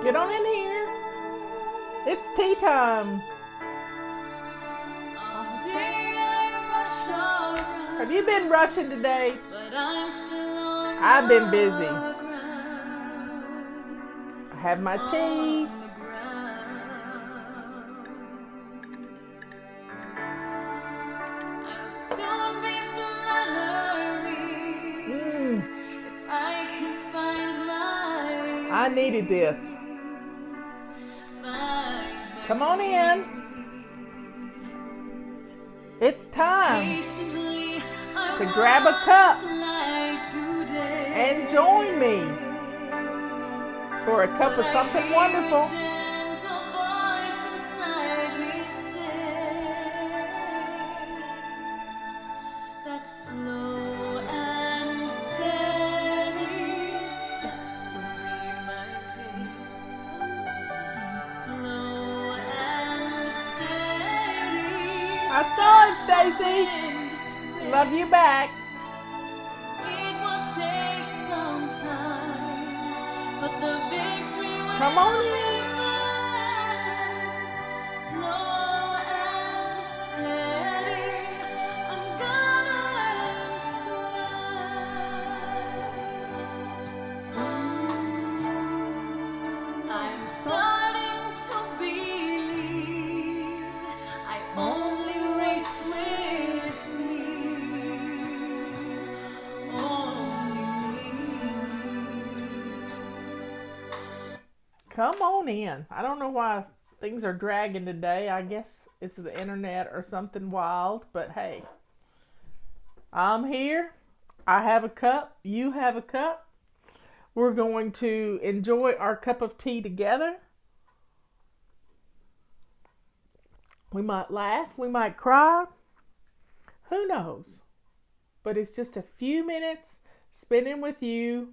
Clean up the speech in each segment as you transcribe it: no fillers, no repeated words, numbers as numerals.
Get on in here. It's tea time. Have you been rushing today? I've been busy. I have my tea. I needed this. Come on in. It's time to grab a cup and join me for a cup of something wonderful. I saw it, Stacy. Love you back. Come on in. Come on in. I don't know why things are dragging today. I guess it's the internet or something wild, but hey, I'm here. I have a cup. You have a cup. We're going to enjoy our cup of tea together. We might laugh. We might cry. Who knows? But it's just a few minutes spending with you.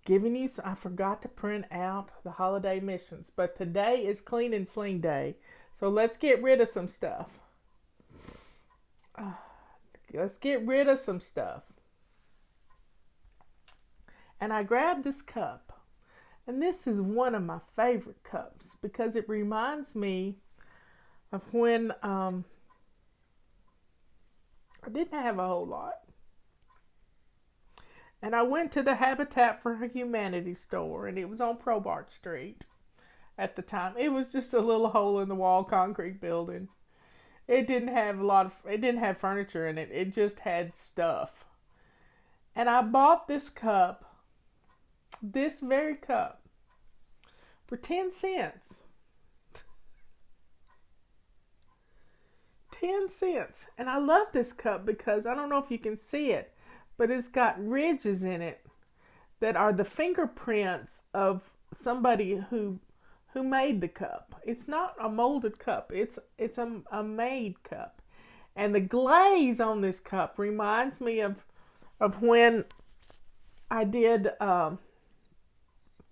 Giving you, I forgot to print out the holiday missions, but today is clean and fling day. So let's get rid of some stuff. Let's get rid of some stuff. And I grabbed this cup. And this is one of my favorite cups because it reminds me of when I didn't have a whole lot. And I went to the Habitat for Humanity store, and it was on Probart Street at the time. It was just a little hole in the wall concrete building. It didn't have furniture in it. It just had stuff. And I bought this cup, this very cup, for 10 cents. 10 cents. And I love this cup because I don't know if you can see it, but it's got ridges in it that are the fingerprints of somebody who made the cup. It's not a molded cup. It's a made cup. And the glaze on this cup reminds me of when I did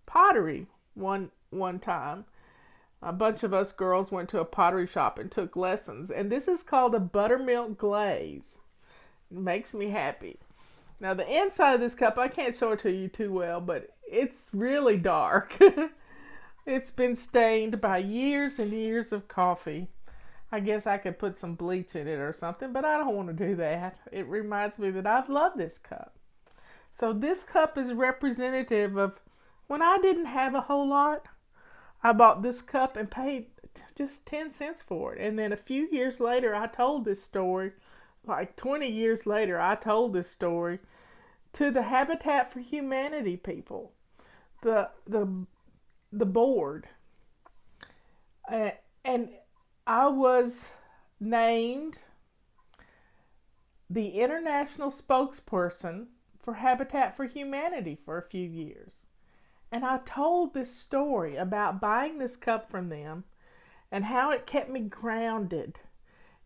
pottery one time. A bunch of us girls went to a pottery shop and took lessons. And this is called a buttermilk glaze. It makes me happy. Now, the inside of this cup, I can't show it to you too well, but it's really dark. It's been stained by years and years of coffee. I guess I could put some bleach in it or something, but I don't want to do that. It reminds me that I've loved this cup. So this cup is representative of when I didn't have a whole lot. I bought this cup and paid just 10 cents for it. And then a few years later, I told this story. Like 20 years later, I told this story to the Habitat for Humanity people, the board, and I was named the international spokesperson for Habitat for Humanity for a few years, and I told this story about buying this cup from them and how it kept me grounded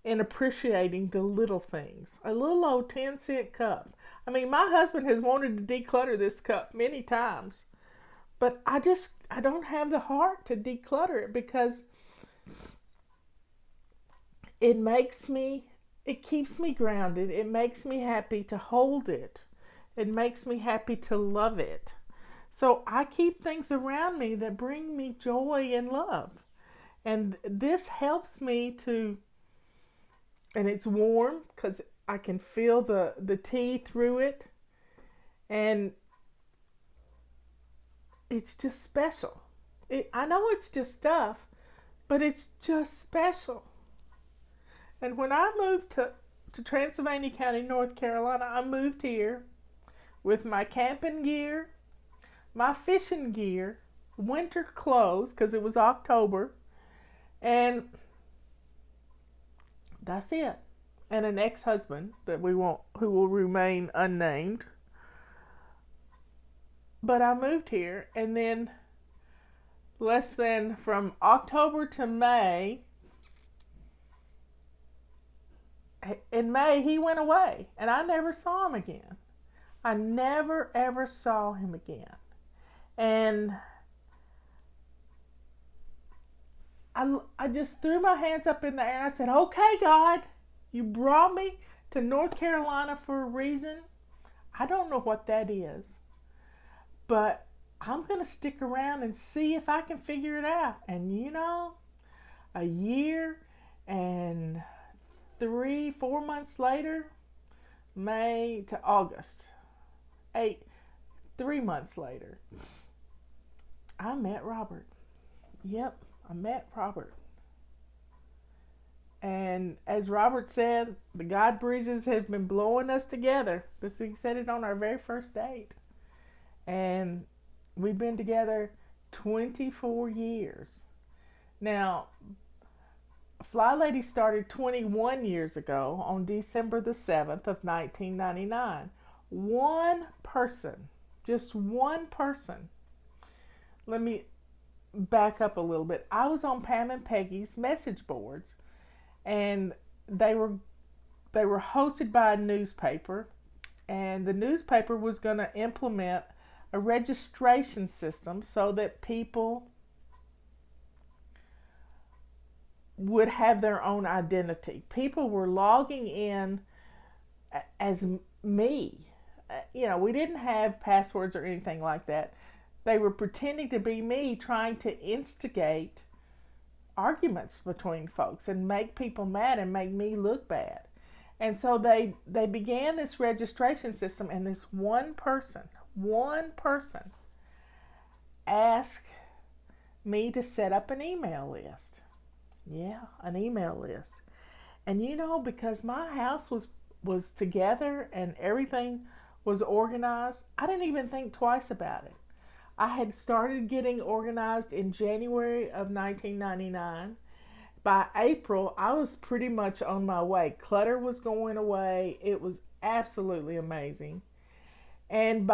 in appreciating the little things. A little old 10-cent cup. I mean, my husband has wanted to declutter this cup many times, but I don't have the heart to declutter it because it keeps me grounded. It makes me happy to hold it. It makes me happy to love it. So I keep things around me that bring me joy and love. And this helps me to, and it's warm because I can feel the tea through it. And it's just special. I know it's just stuff, but it's just special. And when I moved to Transylvania County, North Carolina, I moved here with my camping gear, my fishing gear, winter clothes, because it was October, and that's it. And an ex-husband that we won't, who will remain unnamed. But I moved here, and then less than from October to May, in May he went away, and I never saw him again. I never ever saw him again. And I just threw my hands up in the air and I said, okay, God, you brought me to North Carolina for a reason. I don't know what that is, but I'm going to stick around and see if I can figure it out. And you know, a year and 4 months later, May to August, 3 months later, I met Robert. Yep, I met Robert. And as Robert said, the God breezes have been blowing us together. He said it on our very first date. And we've been together 24 years. Now, FlyLady started 21 years ago on December the 7th of 1999. One person, just one person. Let me back up a little bit. I was on Pam and Peggy's message boards, and they were hosted by a newspaper, and the newspaper was going to implement a registration system so that people would have their own identity. People were logging in as me. You know, we didn't have passwords or anything like that. They were pretending to be me, trying to instigate arguments between folks and make people mad and make me look bad. And so they began this registration system, and this one person asked me to set up an email list. Yeah, an email list. And you know, because my house was together and everything was organized, I didn't even think twice about it. I had started getting organized in January of 1999. By April, I was pretty much on my way. Clutter was going away. It was absolutely amazing. And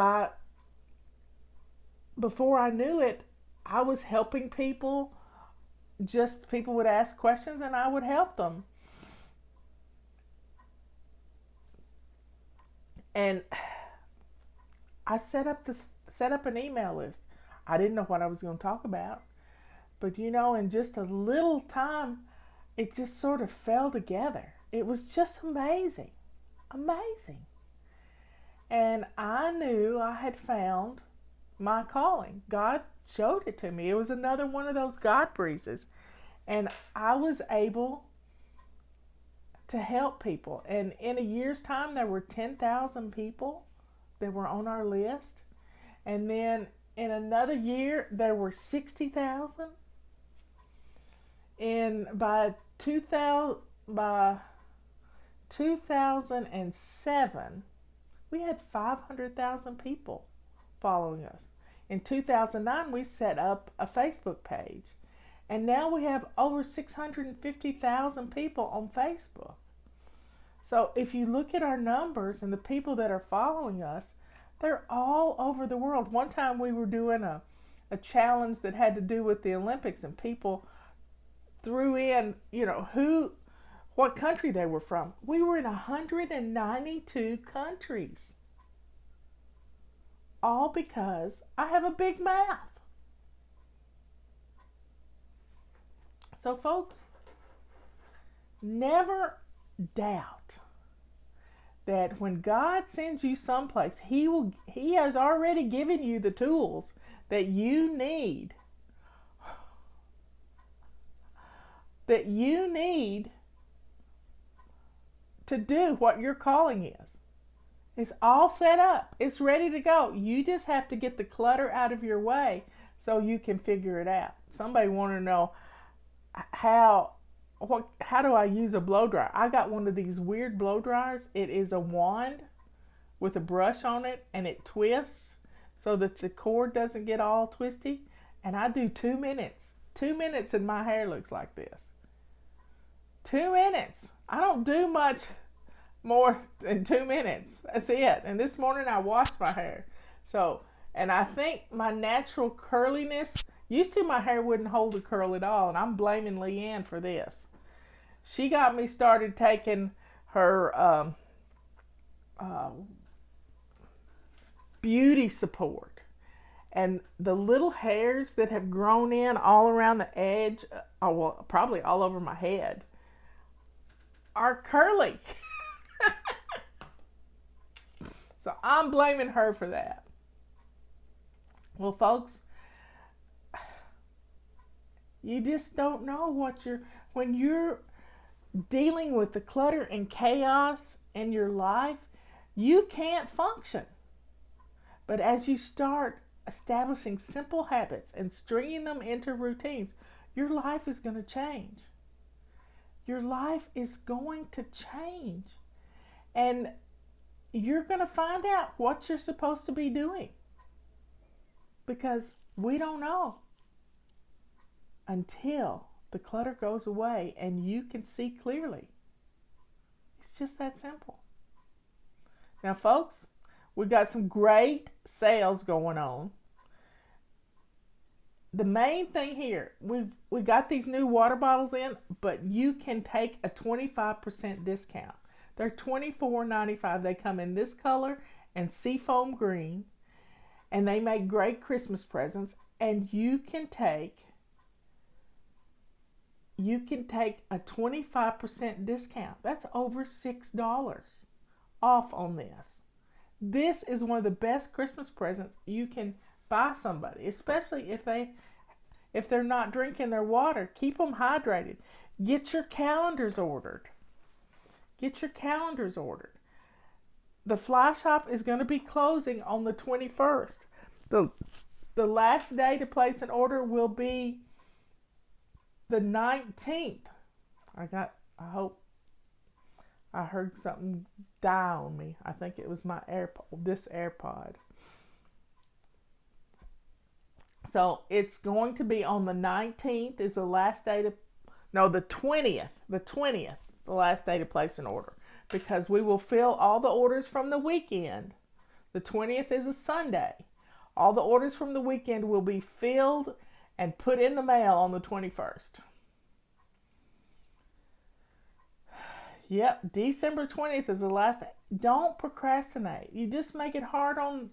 before I knew it, I was helping people. Just people would ask questions and I would help them. And I set up an email list. I didn't know what I was going to talk about. But you know, in just a little time, it just sort of fell together. It was just amazing. Amazing. And I knew I had found my calling. God showed it to me. It was another one of those God breezes. And I was able to help people. And in a year's time, there were 10,000 people that were on our list. And then in another year, there were 60,000. And by 2007, we had 500,000 people following us. In 2009, we set up a Facebook page. And now we have over 650,000 people on Facebook. So if you look at our numbers and the people that are following us, they're all over the world. One time we were doing a challenge that had to do with the Olympics, and people threw in, you know, what country they were from. We were in 192 countries. All because I have a big mouth. So folks, never doubt that when God sends you someplace, He has already given you the tools that you need. That you need to do what your calling is. It's all set up. It's ready to go. You just have to get the clutter out of your way so you can figure it out. Somebody want to know how do I use a blow dryer? I got one of these weird blow dryers. It is a wand with a brush on it, and it twists so that the cord doesn't get all twisty. And I do 2 minutes. 2 minutes and my hair looks like this. 2 minutes. I don't do much more than 2 minutes. That's it. And this morning I washed my hair. And I think my natural curliness, used to my hair wouldn't hold a curl at all, and I'm blaming Leanne for this. She got me started taking her beauty support. And the little hairs that have grown in all around the edge, probably all over my head, are curly. So I'm blaming her for that. Well, folks, you just don't know when you're dealing with the clutter and chaos in your life, you can't function. But as you start establishing simple habits and stringing them into routines, your life is going to change. Your life is going to change. And you're going to find out what you're supposed to be doing. Because we don't know until the clutter goes away and you can see clearly. It's just that simple. Now, folks, we've got some great sales going on. The main thing here, we got these new water bottles in, but you can take a 25% discount. They're $24.95. They come in this color and seafoam green, and they make great Christmas presents. And you can take a 25% discount. That's over $6 off on this. This is one of the best Christmas presents you can buy somebody, especially if they're not drinking their water. Keep them hydrated. Get your calendars ordered. The Fly Shop is going to be closing on the 21st. The last day to place an order will be the 19th. I hope I heard something die on me. I think it was my AirPod. So it's going to be on the 19th is the last day the 20th. The 20th, the last day to place an order. Because we will fill all the orders from the weekend. The 20th is a Sunday. All the orders from the weekend will be filled and put in the mail on the 21st. Yep, December 20th is the last day. Don't procrastinate. You just make it hard on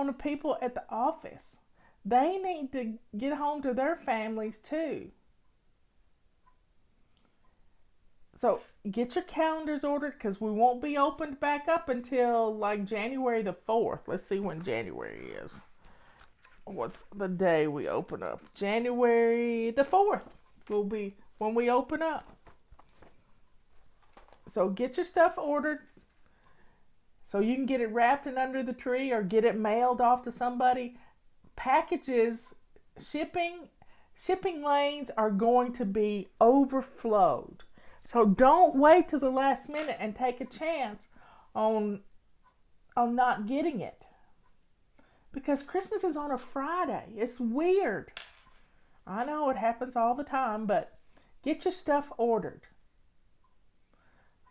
the people at the office. They need to get home to their families too. So get your calendars ordered because we won't be opened back up until like January the 4th. Let's see when January is. What's the day we open up? January the 4th will be when we open up. So get your stuff ordered so you can get it wrapped and under the tree or get it mailed off to somebody. Packages, shipping lanes are going to be overflowed. So don't wait till the last minute and take a chance on not getting it. Because Christmas is on a Friday. It's weird. I know it happens all the time, but get your stuff ordered.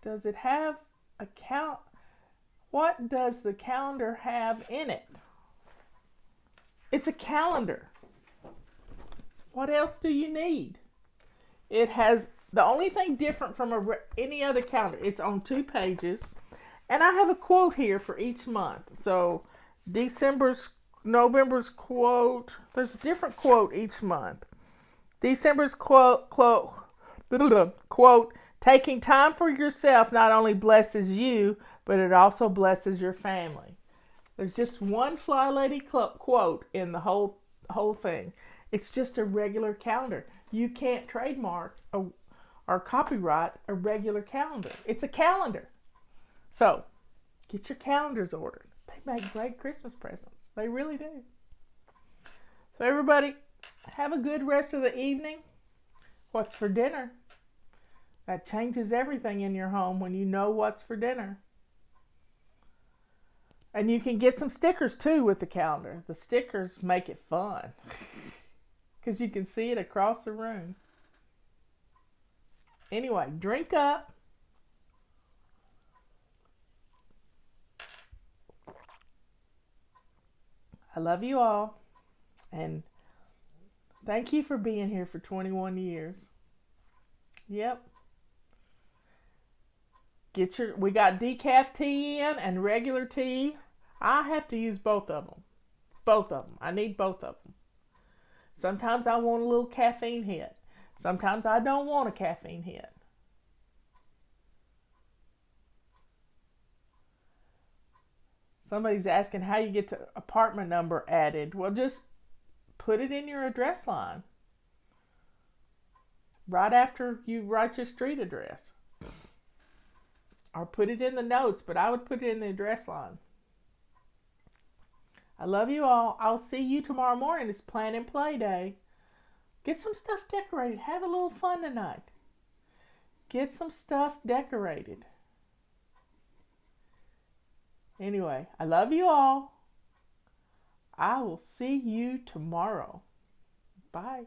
Does it have a count? What does the calendar have in it? It's a calendar. What else do you need? It has the only thing different from any other calendar. It's on 2 pages. And I have a quote here for each month. So November's quote, there's a different quote each month. December's quote, Taking time for yourself not only blesses you, but it also blesses your family. There's just one FlyLady quote in the whole thing. It's just a regular calendar. You can't trademark or copyright a regular calendar. It's a calendar. So, get your calendars ordered. They make great Christmas presents. They really do. So everybody, have a good rest of the evening. What's for dinner? That changes everything in your home when you know what's for dinner. And you can get some stickers too with the calendar. The stickers make it fun because you can see it across the room. Anyway, drink up. I love you all. And thank you for being here for 21 years. Yep. We got decaf tea in and regular tea. I have to use both of them. Both of them. I need both of them. Sometimes I want a little caffeine hit. Sometimes I don't want a caffeine hit. Somebody's asking how you get to apartment number added. Well, just put it in your address line right after you write your street address. Or put it in the notes, but I would put it in the address line. I love you all. I'll see you tomorrow morning. It's Plan and Play Day. Get some stuff decorated. Have a little fun tonight. Get some stuff decorated. Anyway, I love you all. I will see you tomorrow. Bye.